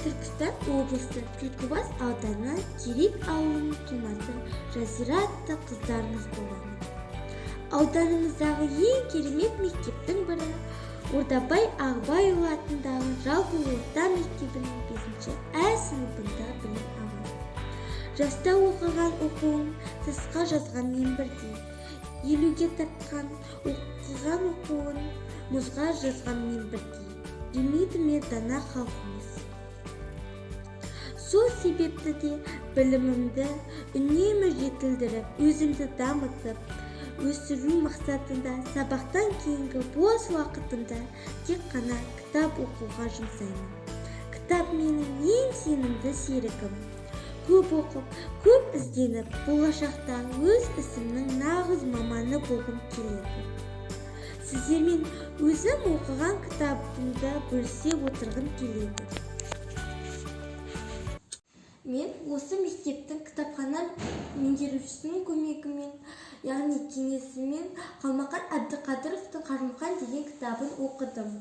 Түркістан облысы Түлкібас ауданы Терек ауылының тумасы Жазира атты қыздарыңыз боламын. Ауданымыздағы ең керемет мектептің бірі Ордабай Ағбайұлы атындағы жалпы орта мектебінің 5-ші А сыныбында білім аламын. Жаста оқыған оқуым сызға жазғанмен бірдей, елуге тартқан оқыған оқуын мұзға жазғанмен бірдей, демейді ме дана халқымыз. Сол себепті де білімімді үнемі жетілдіріп, өзімді дамытып, өсіру мақсатында сабақтан кейінгі бос уақытымда тек қана кітап оқуға жұмсаймын. Кітап менің ең сенімді серігім. Көп оқып, көп ізденіп, болашақта өз ісімнің нағыз маманы болғым келеді. Сіздермен өзім оқыған кітабымды бөлісе отырғым келеді. Мен осы мектептің кітапхана меңгерушісінің көмегімен, яғни кеңесімен Қалмақан Әбдіқадыровтың «Қажымұқан» деген кітабын оқыдым.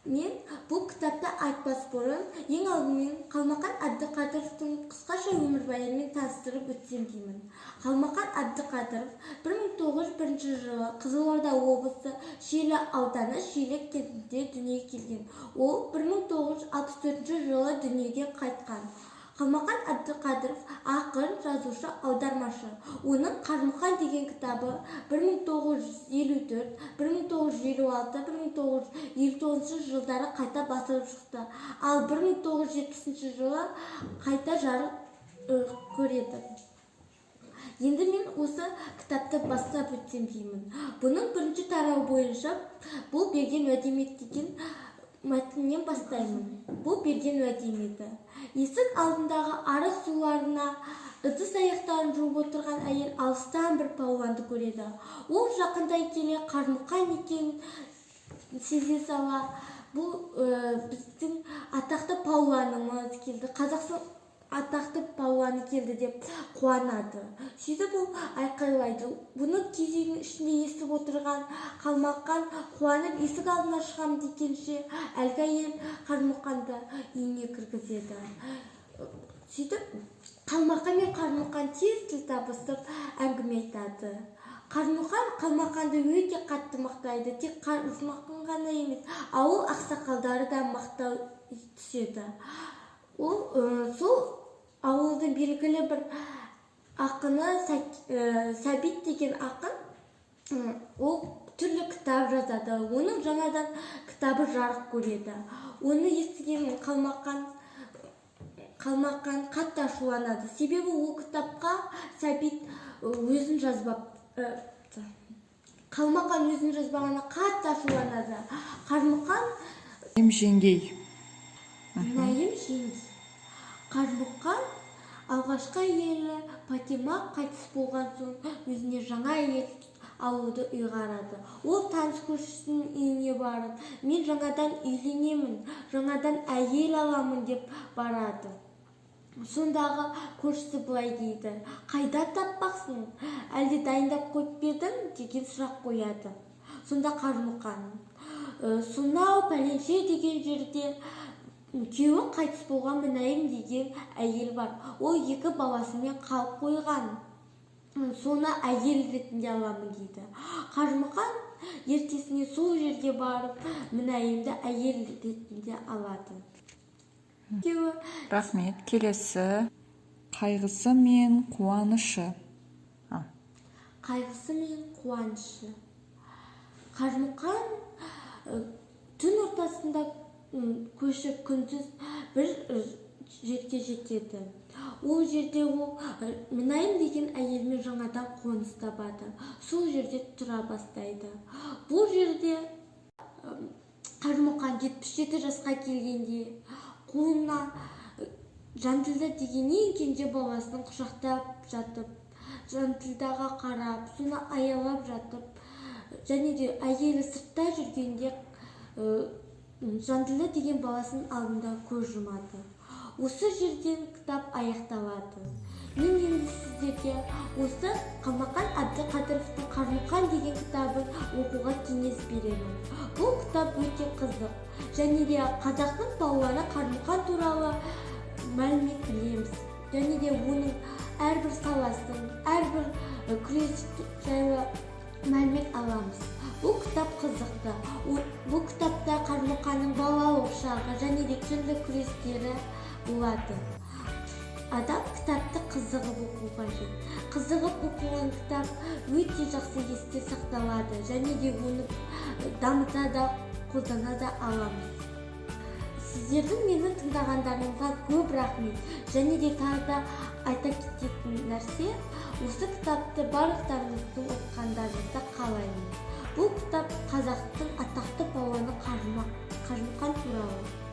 Мен бұл кітапты айтпас бұрын ең алдымен Қалмақан Әбдіқадыровтың қысқаша өмірбаянымен таныстырып өтсем деймін. Қалмақан Әбдіқадыров 1901 жылы Қызылорда облысы Шиелі ауданы Шиелі кентінде дүниеге келген. Ол 1964 жылы дүниеге қайтқан. Қалмақан Әбдіқадыров ақын, жазушы, аудармашы. Оның «Қажымұқан» деген кітабы 1954, 1956, 1959 жылдары қайта басылып шықты. Ал 1970 жылы қайта жарық көреді. Енді мен осы кітапты бастап өтсем деймін. Бұның бірінші тарауы бойынша бұл берген уәдемет деген мәтіннен бастаймын. Бұл берген уәдеметі. Есік алдындағы арық суларына ыдыс аяқтарын жуып отырған әйел алыстан бір палуанды көреді. Ол жақындай келе Қажымұқан екенін сезе сала, бұл біздің атақты палуанымыз келді, Қазақстан атақты палуаны келді деп қуанады. Сөйтіп ол айқайлайды. Бұны кезегінің ішінде естіп отырған Қалмақан қуанып есік алдына шығам дегенше әлгі әйел Қажымұқанды үйіне кіргізеді. Сөйтіп Қалмақан мен Қажымұқан тез тіл табысып әңгіме айтады. Қажымұқан Қалмақанды өте қатты мақтайды. Тек Қажымұқан ғана емес, ауыл ақсақалдары да мақтау түседі. Ол сол ауылдың белгілі бір ақыны Сәбит деген ақын, ол түрлі кітап жазады. Оның жаңадан кітабы жарық көреді. Оны естіген Қалмақан қатты ашуланады. Себебі ол кітапқа Сәбит өзін жазбапты. Қалмақан өзін жазбағана қатты ашуланады. Қажымұқан жеңгей. Қажымұқан алғашқы әйелі Патима қайтыс болған соң өзіне жаңа әйел алуды ұйғарады. Ол таныс көршісінің үйіне барып, мен жаңадан үйленемін, жаңадан әйел аламын деп барады. Сондағы көршісі былай дейді: қайда таппақсың? Әлде дайындап қойып едің деген сұрақ қояды. Сонда Қажымұқан: сонау пәленше деген жерде күйеуі қайтыс болған Мінайым деген әйел бар. Ол 2 баласымен қалып қойған. Соны әйел ретінде аламын дейді. Қажымұқан ертесіне сол жерге барып Мінайымды әйел ретінде алады. Рахмет. Келесі қайғысы мен қуанышы. Қайғысы мен қуанышы. Қажымұқан түн ортасында көшіп күндіз бір жерге жетеді. Ол жерде ол Мінайым деген әйелмен жаңадан қоныс табады. Сол жерде тұра бастайды. Бұл жерде Қажымұқан 77 жасқа келгенде қолына Жанділда деген ең кенже баласын құшақтап жатып, Жанділдаға қарап, соны аялап жатып, және де әйелі сыртта жүргенде Жанділда деген баласының алдында көз жұмады. Осы жерден кітап аяқталады. Мен енді сіздерге осы Қалмақан Әбдіқадыровтың «Қажымұқан» деген кітабын оқуға кеңес беремін. Бұл кітап өте қызық. Және де қазақтың палуаны Қажымұқан туралы мәлімет білеміз. Және де оның әрбір саласын, әрбір күрес жайлы мәлімет аламыз. Бұл кітап қызықты. Бұл кітапта Қажымұқанның балалық шағы және де түрлі күрестері болады. Адам кітапты қызығып оқу қажет. Қызығып оқылған кітап өте жақсы есте сақталады және де оны дамыта да, қолдана да аламыз. Сіздердің мені тыңдағандарыңызға көп рахмет. Және де тағы да айта кететін нәрсе, осы кітапты барлықтарыңыздың оқығандарыңызды қалаймын. Бұл кітап қазақтың атақты палуаны Қажымұқан туралы.